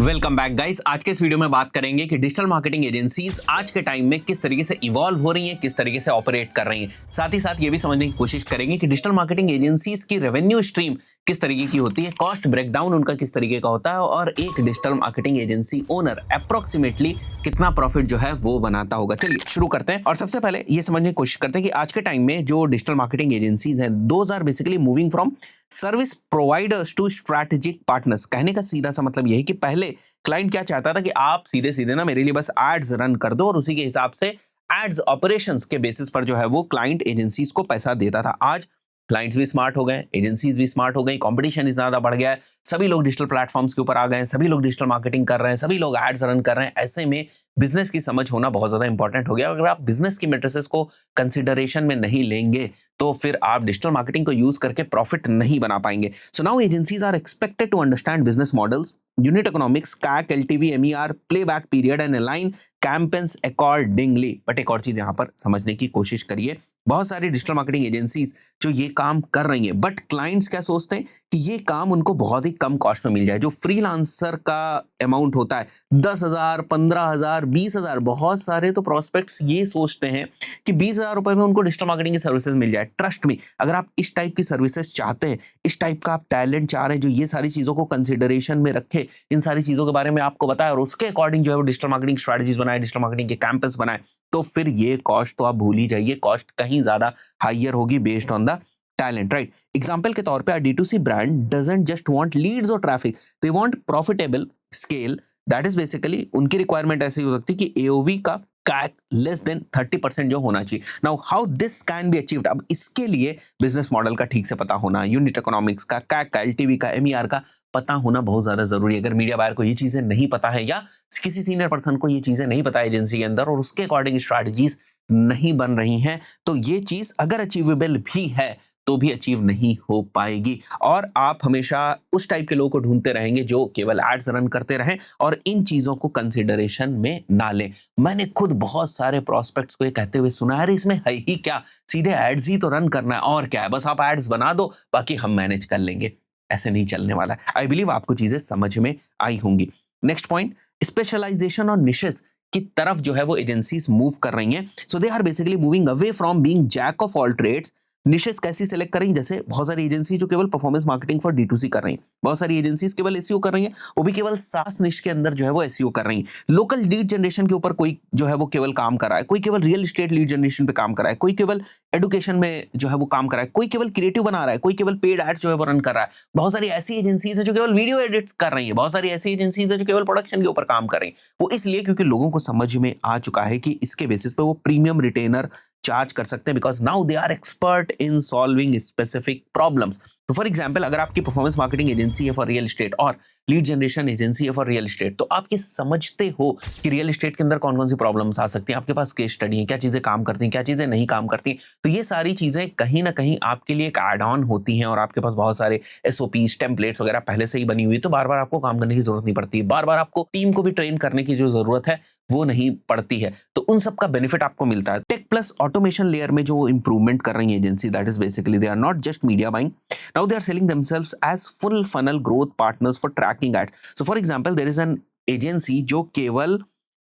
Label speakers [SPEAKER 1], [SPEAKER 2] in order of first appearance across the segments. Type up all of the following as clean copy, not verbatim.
[SPEAKER 1] Welcome back guys. आज के इस वीडियो में बात करेंगे कि डिजिटल मार्केटिंग एजेंसीज आज के टाइम में किस तरीके से इवॉल्व हो रही हैं, किस तरीके से ऑपरेट कर रही हैं। साथ ही साथ ये भी समझने की कोशिश करेंगे कि डिजिटल मार्केटिंग एजेंसीज की रेवेन्यू स्ट्रीम किस तरीके की होती है, कॉस्ट ब्रेकडाउन उनका किस तरीके का होता है और एक digital marketing agency owner approximately कितना प्रॉफिट जो है वो बनाता होगा। चलिए शुरू करते हैं और सबसे पहले ये समझने की कोशिश करते हैं कि आज के टाइम में जो डिजिटल मार्केटिंग एजेंसीज हैं, those are basically moving from service providers to strategic partners. कहने का सीधा सा मतलब यही है कि पहले क्लाइंट क्या चाहता था कि आप सीधे सीधे ना मेरे लिए बस एड्स रन कर दो और उसी के हिसाब से एड्स ऑपरेशंस के बेसिस पर जो है वो क्लाइंट एजेंसीज को पैसा देता था। आज क्लाइंट्स भी स्मार्ट हो गए, एजेंसीज भी स्मार्ट हो गई, कंपटीशन इतना ज्यादा बढ़ गया है, सभी लोग डिजिटल प्लेटफॉर्म्स के ऊपर आ गए हैं, सभी लोग डिजिटल मार्केटिंग कर रहे हैं, सभी लोग एड्स रन कर रहे हैं। ऐसे में बिजनेस की समझ होना बहुत ज्यादा इंपॉर्टेंट हो गया। अगर आप बिजनेस की मेट्रिसेस को कंसिडरेशन में नहीं लेंगे तो फिर आप डिजिटल मार्केटिंग को यूज करके प्रॉफिट नहीं बना पाएंगे। So now agencies are expected to understand business models, unit economics, CAC, LTV, MER, playback period and align campaigns accordingly. But एक और चीज यहां पर समझने की कोशिश करिए, बहुत सारी डिजिटल मार्केटिंग एजेंसीज जो ये काम कर रही हैं, बट क्लाइंट्स क्या सोचते हैं कि ये काम उनको बहुत ही कम कॉस्ट में मिल जाए। जो फ्रीलांसर का अमाउंट होता है 10,000, 15,000, 20,000, बहुत सारे तो प्रोस्पेक्ट्स ये सोचते हैं कि 20,000 रुपए में उनको डिजिटल मार्केटिंग की सर्विसेज मिल जाए। ट्रस्ट मी, अगर आप इस टाइप की सर्विसेज चाहते हैं, इस टाइप का आप टैलेंट चाह रहे हैं जो ये सारी चीजों को कंसिडरेशन में रखे, इन सारी चीजों के बारे में आपको बताए और उसके अकॉर्डिंग जो है वो डिजिटल मार्केटिंग स्ट्रेटजीज बनाए, डिजिटल मार्केटिंग के कैंपस बनाए, तो फिर ये कॉस्ट तो आप भूल ही जाइए, कॉस्ट कहीं ज्यादा हाइयर होगी based on the talent, right. Example के तौर पे D2C brand doesn't just want leads और traffic, they want profitable scale. That is basically उनकी रिक्वायरमेंट ऐसी हो सकती है कि एओवी का कैक लेस देन 30% जो होना चाहिए। Now how this can be achieved, अब इसके लिए बिजनेस मॉडल का ठीक से पता होना, यूनिट इकोनॉमिक्स का, कैक का, एलटीवी का, एमईआर का पता होना बहुत ज्यादा जरूरी है। अगर मीडिया बायर को ये चीजें नहीं पता है या किसी सीनियर पर्सन को ये चीजें नहीं पता है एजेंसी के अंदर और उसके अकॉर्डिंग स्ट्रैटेजीज नहीं बन रही हैं, तो ये चीज अगर अचीवेबल भी है तो भी अचीव नहीं हो पाएगी और आप हमेशा उस टाइप के लोगों को ढूंढते रहेंगे जो केवल एड्स रन करते रहें और इन चीजों को कंसिडरेशन में ना लें। मैंने खुद बहुत सारे प्रोस्पेक्ट्स को ये कहते हुए सुना है, इसमें है ही क्या, सीधे एड्स ही तो रन करना है और क्या है, बस आप एड्स बना दो बाकी हम मैनेज कर लेंगे। ऐसे नहीं चलने वाला है। आई बिलीव आपको चीजें समझ में आई होंगी। नेक्स्ट पॉइंट, स्पेशलाइजेशन और निशेस की तरफ जो है वो एजेंसीज मूव कर रही हैं। So they are basically moving away from being jack of all trades. Niches कैसी सेलेक्ट कर रही हैं, जैसे बहुत सारी एजेंसी जो केवल परफॉर्मेंस मार्केटिंग फॉर D2C कर रही हैं, बहुत सारी एजेंसीज केवल एसईओ कर रही हैं, वो भी केवल SaaS निश के अंदर जो है वो एसईओ कर रही हैं। लोकल लीड जनरेशन के ऊपर कोई जो है वो केवल काम कर रहा है, कोई केवल रियल एस्टेट लीड जनरेशन पे काम कर रहा है, कोई केवल एडुकेशन में जो है वो काम कर रहा है, कोई केवल क्रिएटिव बना रहा है, कोई केवल पेड एड्स जो है वो रन कर रहा है। बहुत सारी ऐसी एजेंसीज है जो केवल वीडियो एडिट्स कर रही है, बहुत सारी ऐसी एजेंसीज है जो केवल प्रोडक्शन के ऊपर काम कर रही है। वो इसलिए क्योंकि लोगों को समझ में आ चुका है कि इसके बेसिस पे वो प्रीमियम रिटेनर चार्ज कर सकते हैं because now they are expert in solving specific problems. तो फॉर एग्जांपल, अगर आपकी परफॉर्मेंस मार्केटिंग एजेंसी है फॉर रियल एस्टेट और लीड जनरेशन एजेंसी है फॉर रियल एस्टेट, तो आप ये समझते हो कि रियल एस्टेट के अंदर कौन कौन सी प्रॉब्लम्स आ सकती हैं, आपके पास केस स्टडी है, क्या चीजें काम करती हैं, क्या चीजें नहीं काम करती। तो ये सारी चीजें कहीं ना कहीं आपके लिए एक एड ऑन होती हैं और आपके पास बहुत सारे एसओपीज, टेम्पलेट्स वगैरह पहले से ही बनी हुई, तो बार बार आपको काम करने की जरूरत नहीं पड़ती, बार बार आपको टीम को भी ट्रेन करने की जो जरूरत है वो नहीं पड़ती है। तो उन सब का बेनिफिट आपको मिलता है। टेक प्लस ऑटोमेशन लेयर में जो इंप्रूवमेंट कर रही है agency, that is basically they are not just media buying, now they are selling themselves as full funnel growth partners for tracking ads. So for example, there is an agency जो केवल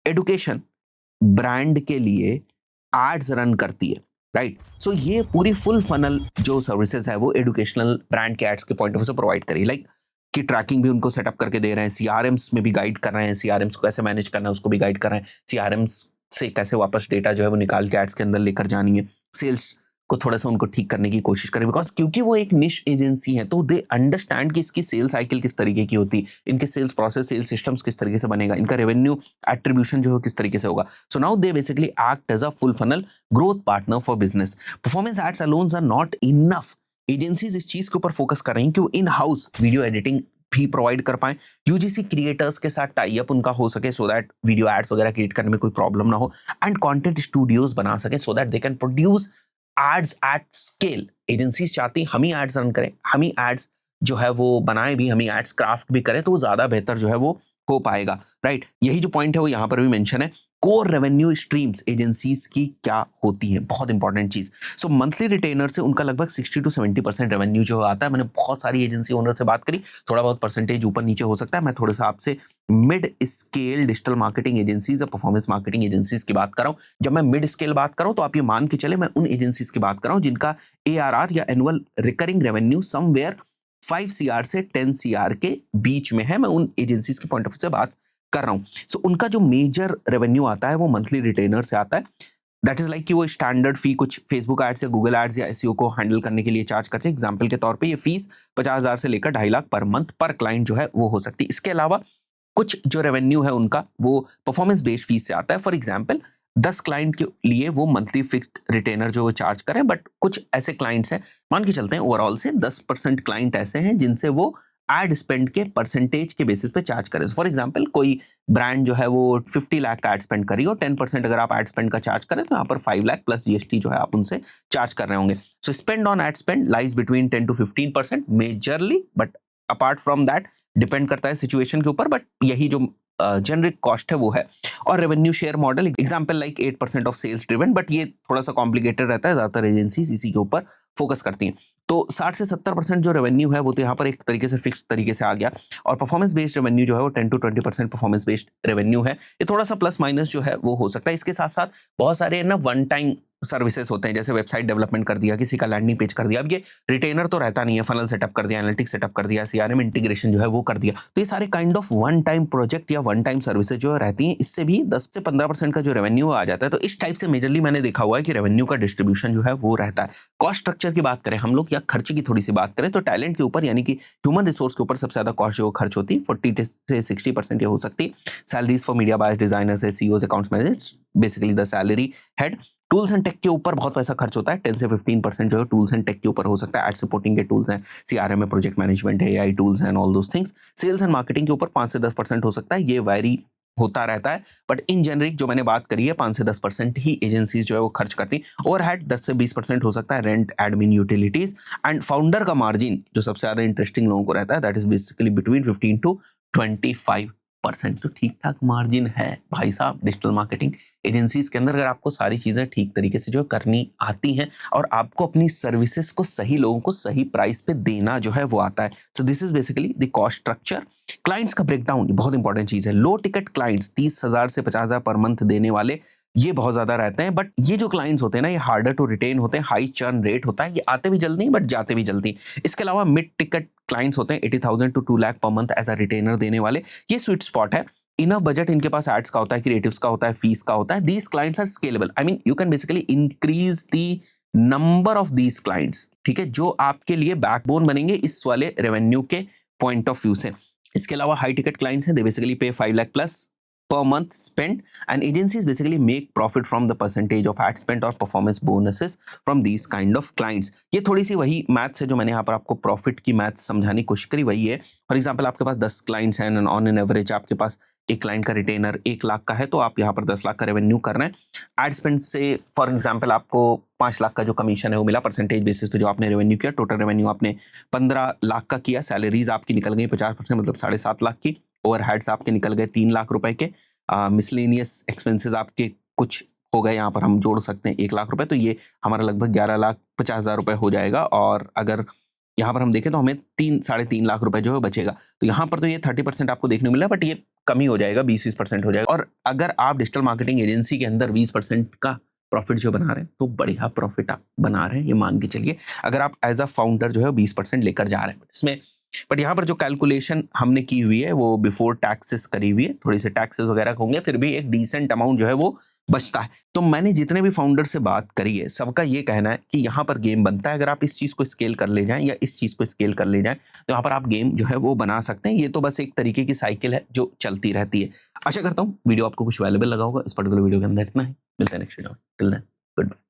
[SPEAKER 1] education brand के लिए ads run करती है, right. सो ये पूरी full funnel जो services है वो एडुकेशनल ब्रांड के एड्स के पॉइंट ऑफ व्यू से प्रोवाइड करी, लाइक कि ट्रैकिंग भी उनको सेटअप करके दे रहे हैं, सीआरएम्स में भी गाइड कर रहे हैं, सीआरएम्स को कैसे मैनेज करना है उसको भी गाइड कर रहे हैं, सीआरएम्स से कैसे वापस डेटा जो है वो निकाल के एड्स के अंदर लेकर जानी है, सेल्स को थोड़ा सा उनको ठीक करने की कोशिश करें बिकॉज क्योंकि वो एक निश एजेंसी है तो दे अंडरस्टैंड कि इसकी सेल्स साइकिल किस तरीके की होती है, इनके सेल्स प्रोसेस, सेल्स सिस्टम्स किस तरीके से बनेगा, इनका रेवेन्यू एट्रीब्यूशन जो है किस तरीके से होगा। So now they basically act as a full funnel growth partner for business. Performance ads alones are not enough. Agencies इस चीज के ऊपर फोकस कर रही हैं कि वो इन हाउस वीडियो एडिटिंग भी प्रोवाइड कर पाए, यूजीसी क्रिएटर्स के साथ टाई अप उनका हो सके सो दैट वीडियो एड्स वगैरह क्रिएट करने में कोई प्रॉब्लम ना हो, एंड कंटेंट स्टूडियोज बना सके so that they can produce ads at scale. Agencies चाहती हम ही एड्स रन करें, हम ही एड्स जो है वो बनाए भी, हम ही एड्स क्राफ्ट भी करें, तो वो ज्यादा बेहतर जो है वो हो पाएगा, राइट। यही जो पॉइंट है वो यहाँ पर भी मेंशन है कोर रेवेन्यू स्ट्रीम्स एजेंसीज की क्या होती हैं, बहुत इंपॉर्टेंट चीज। सो मंथली रिटेनर से उनका लगभग 60 to 70% रेवेन्यू जो आता है। मैंने बहुत सारी एजेंसी ओनर से बात करी, थोड़ा बहुत परसेंटेज ऊपर नीचे हो सकता है। मैं थोड़ा सा आपसे mid scale digital marketing agencies और परफॉर्मेंस मार्केटिंग एजेंसीज की बात कर रहा हूँ। जब मैं मिड स्केल बात कर रहा हूँ तो आप ये मान के चले मैं उन एजेंसीज की बात कर रहा हूँ जिनका ARR या annual recurring revenue somewhere 5 CR से 10 CR के बीच में है। मैं उन एजेंसीज के पॉइंट ऑफ व्यू से बात कर रहा हूँ। सो उनका जो मेजर रेवेन्यू आता है वो मंथली रिटेनर से आता है। दैट इज लाइक कि वो स्टैंडर्ड फी कुछ फेसबुक एड्स या गूगल एड्स या एसईओ को हैंडल करने के लिए चार्ज करते हैं। एग्जांपल के तौर पे ये फीस 50,000 से लेकर 2.5 लाख पर मंथ पर क्लाइंट जो है वो हो सकती है। इसके अलावा कुछ जो रेवेन्यू है उनका वो परफॉर्मेंस बेस्ड फीस से आता है। फॉर एग्जाम्पल 10 क्लाइंट के लिए वो मंथली फिक्स्ड रिटेनर जो वो चार्ज करें, बट कुछ ऐसे क्लाइंट्स हैं, मान के चलते हैं ओवरऑल से 10% क्लाइंट ऐसे हैं जिनसे वो एड स्पेंड के परसेंटेज के बेसिस पे चार्ज करें। फॉर एग्जांपल कोई ब्रांड जो है वो 50 लाख का एड स्पेंड करी और 10% अगर आप एड स्पेंड का चार्ज करें तो यहाँ पर 5 लाख प्लस जीएसटी जो है आप उनसे चार्ज कर रहे होंगे। So spend on ad spend lies between 10 to 15% majorly, but apart from that depend करता है सिचुएशन के ऊपर, बट यही जो जेनरिक कॉस्ट है वो है। और revenue share model example like 8% of sales driven, but ये थोड़ा सा कॉम्प्लिकेटेड रहता है, ज्यादातर एजेंसीज इसी के ऊपर फोकस करती हैं। तो 60 से 70% जो रेवेन्यू है वो तो यहाँ पर एक तरीके से फिक्स तरीके से आ गया। और परफॉर्मेंस बेस्ड रेवेन्यू जो है वो 10 to 20% परफॉर्मेंस बेस्ड रेवेन्यू है। ये थोड़ा सा प्लस माइनस जो है वो हो सकता है। इसके साथ साथ बहुत सारे ना वन टाइम सर्विसेज होते हैं, जैसे वेबसाइट डेवलपमेंट कर दिया, किसी का लैंडिंग पेज कर दिया। अब ये रिटेनर तो रहता नहीं है, फनल सेटअप कर दिया, एनालिटिक्स सेटअप कर दिया, CRM इंटीग्रेशन जो है वो कर दिया। तो ये सारे kind of one time project या वन टाइम सर्विसेज जो रहती हैं, इससे भी 10 से 15% का जो रेवेन्यू आ जाता है। तो इस टाइप से मेजरली मैंने देखा हुआ है कि रेवेन्यू का डिस्ट्रीब्यूशन जो है वो रहता है। कॉस्ट स्ट्रक्चर की बात करें हम लोग या खर्चे की थोड़ी सी बात करें तो टैलेंट के ऊपर यानी कि ह्यूमन रिसोर्स के ऊपर सबसे ज्यादा कॉस्ट जो खर्च होती है 40 से 60% ये हो सकती है। Salaries for media buyers, designers, SEOs, accounts managers, basically the salary head. Tools and tech के ऊपर बहुत पैसा खर्च होता है, 10 से 15% जो है टूल्स एंड टेक के ऊपर हो सकता है। एड सपोर्टिंग के टूल्स हैं, CRM में प्रोजेक्ट मैनेजमेंट है, AI टूल्स हैं, all those things. Sales and marketing के ऊपर 5 से 10% हो सकता है, ये वैरी होता रहता है, बट इन जेनरिक जो मैंने बात करी है 5 से 10% ही एजेंसीज जो है वो खर्च करती हैं। ओवरहेड 10 से 20% हो सकता है, rent, admin, utilities. And founder का मार्जिन जो सबसे ज्यादा इंटरेस्टिंग लोगों को रहता है, that is basically between 15 to 25%। तो ठीक ठाक मार्जिन है भाई साहब डिजिटल मार्केटिंग एजेंसीज के अंदर, अगर आपको सारी चीजें ठीक तरीके से जो करनी आती हैं और आपको अपनी सर्विसेज को सही लोगों को सही प्राइस पे देना जो है वो आता है। So this is basically the cost structure. Clients का ब्रेकडाउन बहुत इंपॉर्टेंट चीज है। लो टिकट क्लाइंट्स 30,000 से 50,000 पर मंथ देने वाले ये बहुत ज्यादा रहते हैं, बट ये जो क्लाइंट्स होते हैं ना ये हार्डर टू रिटेन होते हैं, हाई चर्न रेट होता है, ये आते भी जल्दी बट जाते भी जल्दी। इसके अलावा मिड टिकट क्लाइंट्स होते हैं 80,000 to 2 lakh per month as a retainer देने वाले, ये स्वीट स्पॉट है। इनफ बजट इनके पास एड्स का होता है, क्रिएटिव्स का होता है, फीस का होता है। These clients are scalable, I mean you can basically increase the number of these clients, ठीक है, जो आपके लिए बैकबोन बनेंगे इस वाले रेवेन्यू के पॉइंट ऑफ व्यू से। इसके अलावा हाई टिकट क्लाइंट्स हैं, दे बेसिकली पे 5 lakh plus per month spent, and agencies basically make profit from the percentage of ad spent or performance bonuses from these kind of clients। ये थोड़ी सी वही maths है जो मैंने यहाँ पर आपको प्रॉफिट की मैथ्स समझाने की कोशिश करी, वही है। फॉर एग्जांपल आपके पास 10 क्लाइंट्स हैं, ऑन एन एवरेज आपके पास एक क्लाइंट का रिटेनर 1 लाख का है, तो आप यहाँ पर 10 लाख का रेवेन्यू कर रहे हैं। एड स्पेंड से फॉर एग्जांपल आपको 5 लाख का जो कमीशन है वो मिला परसेंटेज बेसिस पे जो आपने रेवेन्यू किया। टोटल रेवेन्यू आपने 15 लाख का किया, सैलरीज आपकी निकल गई 50%, मतलब 7.5 लाख की। ओवरहेड्स आपके निकल गए 3 लाख रुपए के। मिसलेनियस एक्सपेंसेस आपके कुछ हो गए, यहाँ पर हम जोड़ सकते हैं 1 लाख रुपए, तो ये हमारा लगभग 11,50,000 रुपए हो जाएगा। और अगर यहाँ पर हम देखें तो हमें 3-3.5 लाख रुपए जो है बचेगा। तो यहाँ पर तो ये 30% आपको देखने को मिला, बट ये कमी हो जाएगा, 20-20% हो जाएगा। और अगर आप डिजिटल मार्केटिंग एजेंसी के अंदर 20% का प्रॉफिट जो बना रहे हैं तो बढ़िया प्रॉफिट आप बना रहे हैं, ये मान के चलिए। अगर आप एज अ फाउंडर जो है 20% लेकर जा रहे हैं इसमें, बट यहाँ पर जो कैलकुलेशन हमने की हुई है वो बिफोर टैक्सेस करी हुई है, थोड़ी से टैक्सेस वगैरह होंगे, फिर भी एक डिसेंट अमाउंट जो है वो बचता है। तो मैंने जितने भी फाउंडर से बात करी है सबका ये कहना है कि यहाँ पर गेम बनता है। अगर आप इस चीज को स्केल कर ले जाएं या इस चीज को स्केल कर ले जाएं तो यहाँ पर आप गेम जो है वो बना सकते हैं। ये तो बस एक तरीके की साइकिल है जो चलती रहती है। आशा करता हूँ वीडियो आपको कुछ वैल्यूएबल लगा होगा। इस पर्टिकुलर वीडियो के अंदर इतना ही, मिलते हैं नेक्स्ट वीडियो में। Till then good bye.